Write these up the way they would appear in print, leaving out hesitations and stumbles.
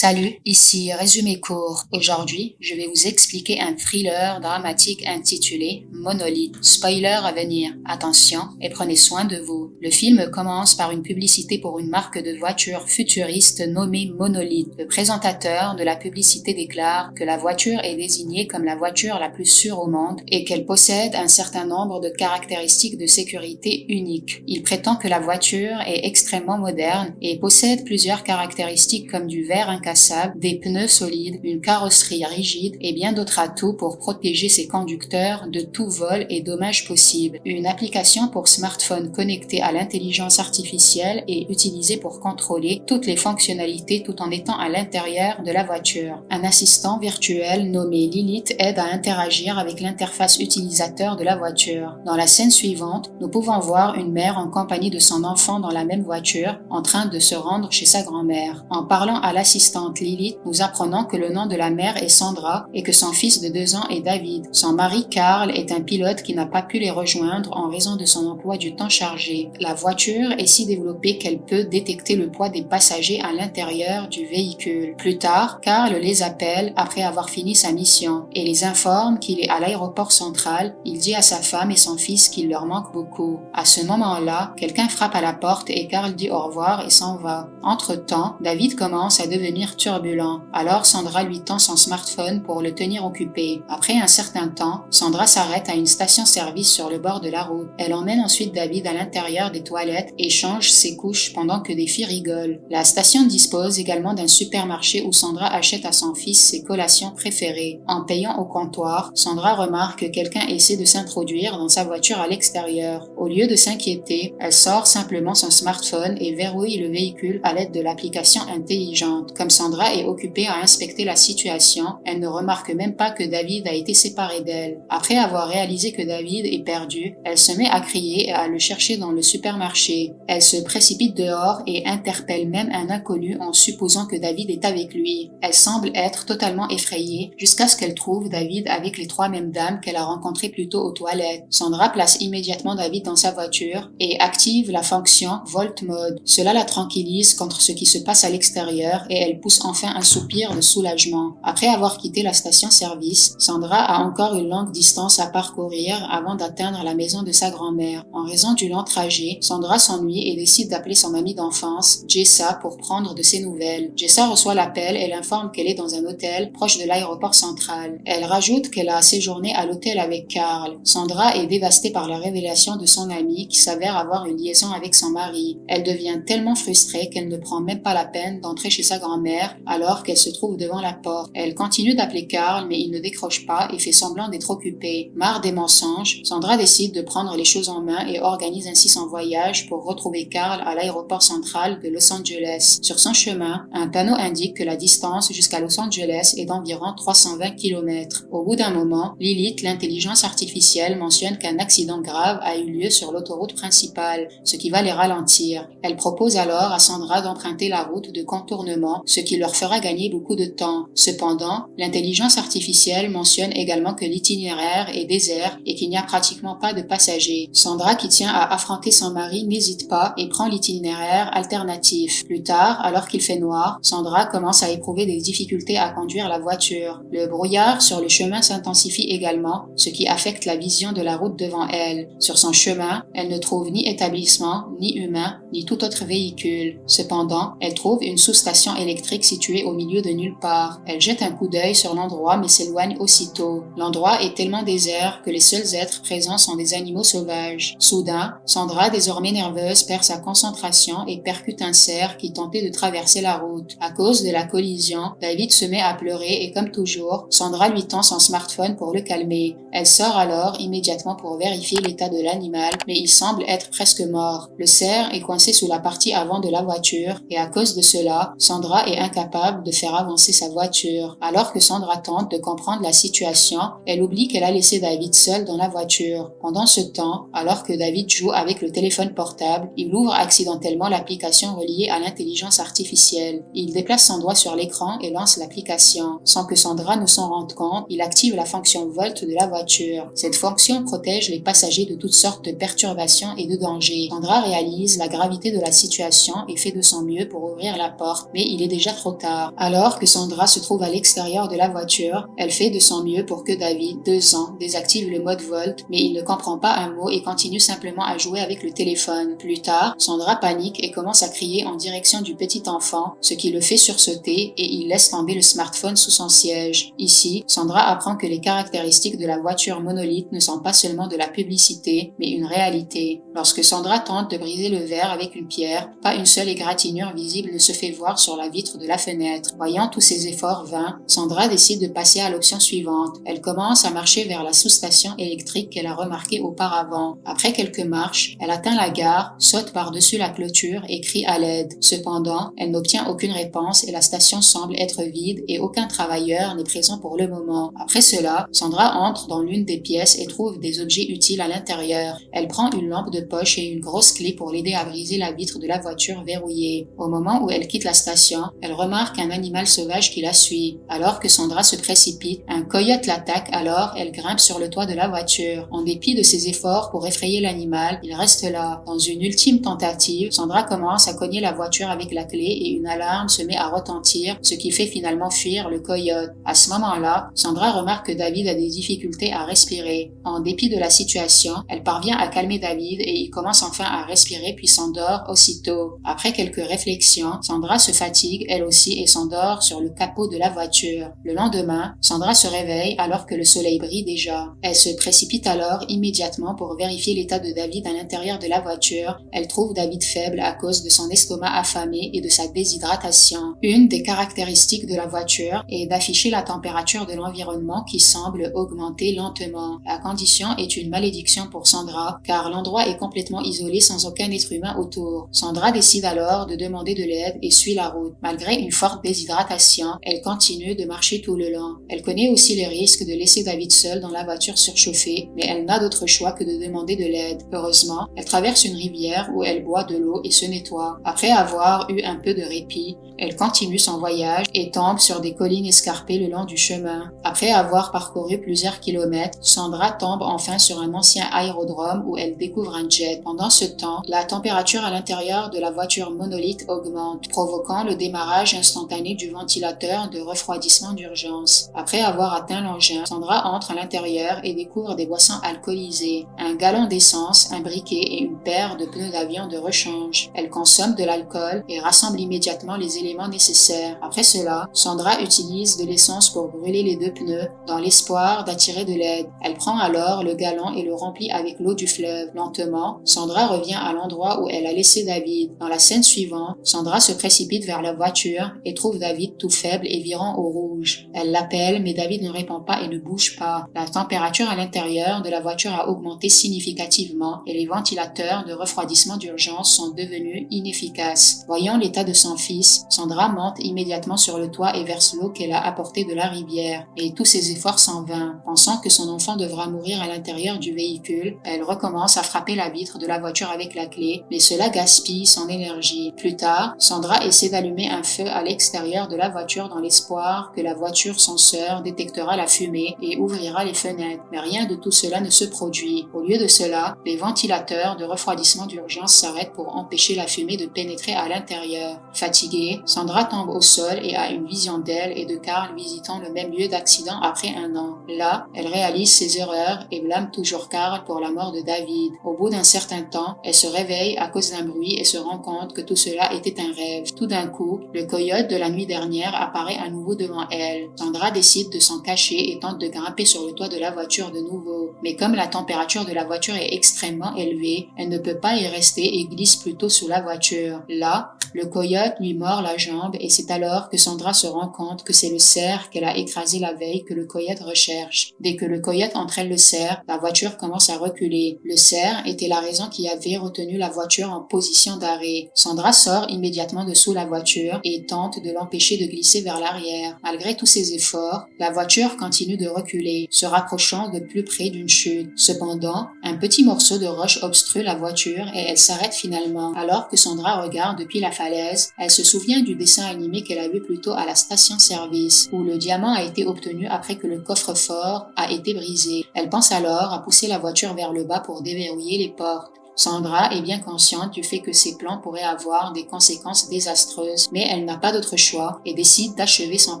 Salut, ici Résumé court. Aujourd'hui, je vais vous expliquer un thriller dramatique intitulé Monolith. Spoiler à venir. Attention et prenez soin de vous. Le film commence par une publicité pour une marque de voitures futuriste nommée Monolith. Le présentateur de la publicité déclare que la voiture est désignée comme la voiture la plus sûre au monde et qu'elle possède un certain nombre de caractéristiques de sécurité uniques. Il prétend que la voiture est extrêmement moderne et possède plusieurs caractéristiques comme du verre incassable, des pneus solides, une carrosserie rigide et bien d'autres atouts pour protéger ses conducteurs de tout vol et dommages possibles. Une application pour smartphone connectée à l'intelligence artificielle est utilisée pour contrôler toutes les fonctionnalités tout en étant à l'intérieur de la voiture. Un assistant virtuel nommé Lilith aide à interagir avec l'interface utilisateur de la voiture. Dans la scène suivante, nous pouvons voir une mère en compagnie de son enfant dans la même voiture en train de se rendre chez sa grand-mère. En parlant à l'assistante Lilith, nous apprenons que le nom de la mère est Sandra et que son fils de 2 ans est David. Son mari Carl est un pilote qui n'a pas pu les rejoindre en raison de son emploi du temps chargé. La voiture est si développée qu'elle peut détecter le poids des passagers à l'intérieur du véhicule. Plus tard, Carl les appelle après avoir fini sa mission et les informe qu'il est à l'aéroport central. Il dit à sa femme et son fils qu'il leur manque beaucoup. À ce moment-là, quelqu'un frappe à la porte et Carl dit au revoir et s'en va. Entre-temps, David commence à devenir turbulent. Alors Sandra lui tend son smartphone pour le tenir occupé. Après un certain temps, Sandra s'arrête à une station-service sur le bord de la route. Elle emmène ensuite David à l'intérieur des toilettes et change ses couches pendant que des filles rigolent. La station dispose également d'un supermarché où Sandra achète à son fils ses collations préférées. En payant au comptoir, Sandra remarque que quelqu'un essaie de s'introduire dans sa voiture à l'extérieur. Au lieu de s'inquiéter, elle sort simplement son smartphone et verrouille le véhicule à l'aide de l'application intelligente. Comme Sandra est occupée à inspecter la situation, elle ne remarque même pas que David a été séparé d'elle. Après avoir réalisé que David est perdu, elle se met à crier et à le chercher dans le supermarché. Elle se précipite dehors et interpelle même un inconnu en supposant que David est avec lui. Elle semble être totalement effrayée jusqu'à ce qu'elle trouve David avec les 3 mêmes dames qu'elle a rencontrées plus tôt aux toilettes. Sandra place immédiatement David dans sa voiture et active la fonction Volt Mode. Cela la tranquillise contre ce qui se passe à l'extérieur et elle pousse enfin un soupir de soulagement. Après avoir quitté la station-service, Sandra a encore une longue distance à parcourir avant d'atteindre la maison de sa grand-mère. En raison du long trajet, Sandra s'ennuie et décide d'appeler son amie d'enfance, Jessa, pour prendre de ses nouvelles. Jessa reçoit l'appel et l'informe qu'elle est dans un hôtel proche de l'aéroport central. Elle rajoute qu'elle a séjourné à l'hôtel avec Carl. Sandra est dévastée par la révélation de son amie qui s'avère avoir une liaison avec son mari. Elle devient tellement frustrée qu'elle ne prend même pas la peine d'entrer chez sa grand-mère alors qu'elle se trouve devant la porte. Elle continue d'appeler Carl mais il ne décroche pas et fait semblant d'être occupé. Marre des mensonges, Sandra décide de prendre les choses en main et organise ainsi son voyage pour retrouver Carl à l'aéroport central de Los Angeles. Sur son chemin, un panneau indique que la distance jusqu'à Los Angeles est d'environ 320 km. Au bout d'un moment, Lilith, l'intelligence artificielle, mentionne qu'un accident grave a eu lieu sur l'autoroute principale, ce qui va les ralentir. Elle propose alors à Sandra d'emprunter la route de contournement, ce qui leur fera gagner beaucoup de temps. Cependant, l'intelligence artificielle mentionne également que l'itinéraire est désert et qu'il n'y a pratiquement pas de passagers. Sandra, qui tient à affronter son mari, n'hésite pas et prend l'itinéraire alternatif. Plus tard, alors qu'il fait noir, Sandra commence à éprouver des difficultés à conduire la voiture. Le brouillard sur le chemin s'intensifie également, ce qui affecte la vision de la route devant elle. Sur son chemin, elle ne trouve ni établissement, ni humain, ni tout autre véhicule. Cependant, elle trouve une sous-station électrique située au milieu de nulle part. Elle jette un coup d'œil sur l'endroit mais s'éloigne aussitôt. L'endroit est tellement désert que les seuls êtres présents sont des animaux sauvages. Soudain, Sandra, désormais nerveuse, perd sa concentration et percute un cerf qui tentait de traverser la route. À cause de la collision, David se met à pleurer et comme toujours, Sandra lui tend son smartphone pour le calmer. Elle sort alors immédiatement pour vérifier l'état de l'animal, mais il semble être presque mort. Le cerf est coincé sous la partie avant de la voiture et à cause de cela, Sandra est incapable de faire avancer sa voiture. Alors que Sandra tente de comprendre la situation, elle oublie qu'elle a laissé David seul dans la voiture. Pendant ce temps, alors que David joue avec le téléphone portable, il ouvre accidentellement l'application reliée à l'intelligence artificielle. Il déplace son doigt sur l'écran et lance l'application. Sans que Sandra ne s'en rende compte, il active la fonction Volt de la voiture voiture. Cette fonction protège les passagers de toutes sortes de perturbations et de dangers. Sandra réalise la gravité de la situation et fait de son mieux pour ouvrir la porte, mais il est déjà trop tard. Alors que Sandra se trouve à l'extérieur de la voiture, elle fait de son mieux pour que David, 2 ans, désactive le mode Volt, mais il ne comprend pas un mot et continue simplement à jouer avec le téléphone. Plus tard, Sandra panique et commence à crier en direction du petit enfant, ce qui le fait sursauter et il laisse tomber le smartphone sous son siège. Ici, Sandra apprend que les caractéristiques de la voiture monolithe ne sont pas seulement de la publicité, mais une réalité. Lorsque Sandra tente de briser le verre avec une pierre, pas une seule égratignure visible ne se fait voir sur la vitre de la fenêtre. Voyant tous ses efforts vains, Sandra décide de passer à l'option suivante. Elle commence à marcher vers la sous-station électrique qu'elle a remarquée auparavant. Après quelques marches, elle atteint la gare, saute par-dessus la clôture et crie à l'aide. Cependant, elle n'obtient aucune réponse et la station semble être vide et aucun travailleur n'est présent pour le moment. Après cela, Sandra entre dans l'une des pièces et trouve des objets utiles à l'intérieur. Elle prend une lampe de poche et une grosse clé pour l'aider à briser la vitre de la voiture verrouillée. Au moment où elle quitte la station, elle remarque un animal sauvage qui la suit. Alors que Sandra se précipite, un coyote l'attaque, alors elle grimpe sur le toit de la voiture. En dépit de ses efforts pour effrayer l'animal, il reste là. Dans une ultime tentative, Sandra commence à cogner la voiture avec la clé et une alarme se met à retentir, ce qui fait finalement fuir le coyote. À ce moment-là, Sandra remarque que David a des difficultés à respirer. En dépit de la situation, elle parvient à calmer David et il commence enfin à respirer puis s'endort aussitôt. Après quelques réflexions, Sandra se fatigue elle aussi et s'endort sur le capot de la voiture. Le lendemain, Sandra se réveille alors que le soleil brille déjà. Elle se précipite alors immédiatement pour vérifier l'état de David à l'intérieur de la voiture. Elle trouve David faible à cause de son estomac affamé et de sa déshydratation. Une des caractéristiques de la voiture est d'afficher la température de l'environnement qui semble augmenter lentement. La condition est une malédiction pour Sandra car l'endroit est complètement isolé sans aucun être humain autour. Sandra décide alors de demander de l'aide et suit la route. Malgré une forte déshydratation, elle continue de marcher tout le long. Elle connaît aussi les risques de laisser David seul dans la voiture surchauffée, mais elle n'a d'autre choix que de demander de l'aide. Heureusement, elle traverse une rivière où elle boit de l'eau et se nettoie. Après avoir eu un peu de répit, elle continue son voyage et tombe sur des collines escarpées le long du chemin. Après avoir parcouru plusieurs kilomètres, Sandra tombe enfin sur un ancien aérodrome où elle découvre un jet. Pendant ce temps, la température à l'intérieur de la voiture monolithe augmente, provoquant le démarrage instantané du ventilateur de refroidissement d'urgence. Après avoir atteint l'engin, Sandra entre à l'intérieur et découvre des boissons alcoolisées, un gallon d'essence, un briquet et une paire de pneus d'avion de rechange. Elle consomme de l'alcool et rassemble immédiatement les éléments nécessaires. Après cela, Sandra utilise de l'essence pour brûler les 2 pneus dans l'espoir d'attirer de l'aide. Elle prend alors le gallon et le remplit avec l'eau du fleuve. Lentement, Sandra revient à l'endroit où elle a laissé David. Dans la scène suivante, Sandra se précipite vers la voiture et trouve David tout faible et virant au rouge. Elle l'appelle, mais David ne répond pas et ne bouge pas. La température à l'intérieur de la voiture a augmenté significativement et les ventilateurs de refroidissement d'urgence sont devenus inefficaces. Voyant l'état de son fils, Sandra monte immédiatement sur le toit et verse l'eau qu'elle a apportée de la rivière. Et tous ses efforts sont vains. Pensant que son enfant devra mourir à l'intérieur du véhicule, elle recommence à frapper la vitre de la voiture avec la clé, mais cela gaspille son énergie. Plus tard, Sandra essaie d'allumer un feu à l'extérieur de la voiture dans l'espoir que la voiture senseur détectera la fumée et ouvrira les fenêtres. Mais rien de tout cela ne se produit. Au lieu de cela, les ventilateurs de refroidissement d'urgence s'arrêtent pour empêcher la fumée de pénétrer à l'intérieur. Fatiguée, Sandra tombe au sol et a une vision d'elle et de Carl visitant le même lieu d'accident après 1 an. Là, elle réalise ses erreurs et blâme toujours Carl pour la mort de David. Au bout d'un certain temps, elle se réveille à cause d'un bruit et se rend compte que tout cela était un rêve. Tout d'un coup, le coyote de la nuit dernière apparaît à nouveau devant elle. Sandra décide de s'en cacher et tente de grimper sur le toit de la voiture de nouveau. Mais comme la température de la voiture est extrêmement élevée, elle ne peut pas y rester et glisse plutôt sous la voiture. Là, le coyote lui mord la jambe et c'est alors que Sandra se rend compte que c'est le cerf qu'elle a écrasé la veille que le coyote recherche. Dès que le coyote entraîne le cerf, la voiture commence à reculer. Le cerf était la raison qui avait retenu la voiture en position d'arrêt. Sandra sort immédiatement de sous la voiture et tente de l'empêcher de glisser vers l'arrière. Malgré tous ses efforts, la voiture continue de reculer, se rapprochant de plus près d'une chute. Cependant, un petit morceau de roche obstrue la voiture et elle s'arrête finalement. Alors que Sandra regarde depuis la falaise, elle se souvient du dessin animé qu'elle a vu plus tôt à la station-service, où le diamant a été obtenu après que le coffre-fort a a été brisée. Elle pense alors à pousser la voiture vers le bas pour déverrouiller les portes. Sandra est bien consciente du fait que ses plans pourraient avoir des conséquences désastreuses, mais elle n'a pas d'autre choix et décide d'achever son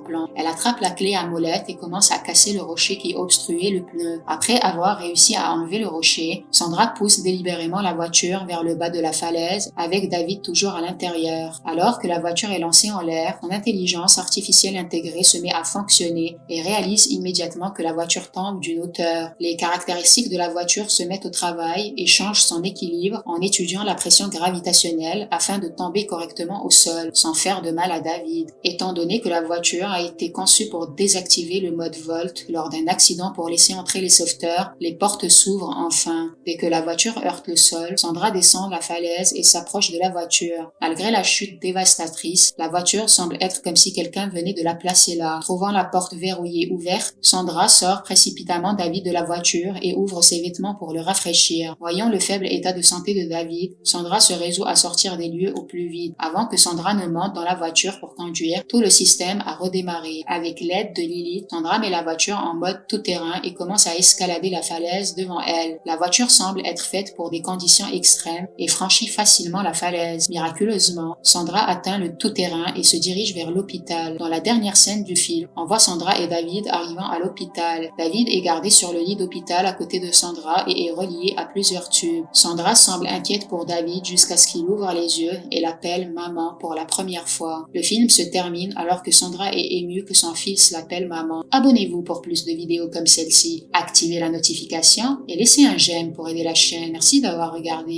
plan. Elle attrape la clé à molette et commence à casser le rocher qui obstruait le pneu. Après avoir réussi à enlever le rocher, Sandra pousse délibérément la voiture vers le bas de la falaise avec David toujours à l'intérieur. Alors que la voiture est lancée en l'air, son intelligence artificielle intégrée se met à fonctionner et réalise immédiatement que la voiture tombe d'une hauteur. Les caractéristiques de la voiture se mettent au travail et changent son équilibre en étudiant la pression gravitationnelle afin de tomber correctement au sol, sans faire de mal à David. Étant donné que la voiture a été conçue pour désactiver le mode Volt lors d'un accident pour laisser entrer les sauveteurs, les portes s'ouvrent enfin. Dès que la voiture heurte le sol, Sandra descend la falaise et s'approche de la voiture. Malgré la chute dévastatrice, la voiture semble être comme si quelqu'un venait de la placer là. Trouvant la porte verrouillée ouverte, Sandra sort précipitamment David de la voiture et ouvre ses vêtements pour le rafraîchir. Voyant le faible état de santé de David, Sandra se résout à sortir des lieux au plus vite. Avant que Sandra ne monte dans la voiture pour conduire, tout le système a redémarré. Avec l'aide de Lilith, Sandra met la voiture en mode tout-terrain et commence à escalader la falaise devant elle. La voiture semble être faite pour des conditions extrêmes et franchit facilement la falaise. Miraculeusement, Sandra atteint le tout-terrain et se dirige vers l'hôpital. Dans la dernière scène du film, on voit Sandra et David arrivant à l'hôpital. David est gardé sur le lit d'hôpital à côté de Sandra et est relié à plusieurs tubes. Sandra semble inquiète pour David jusqu'à ce qu'il ouvre les yeux et l'appelle maman pour la première fois. Le film se termine alors que Sandra est émue que son fils l'appelle maman. Abonnez-vous pour plus de vidéos comme celle-ci. Activez la notification et laissez un j'aime pour aider la chaîne. Merci d'avoir regardé.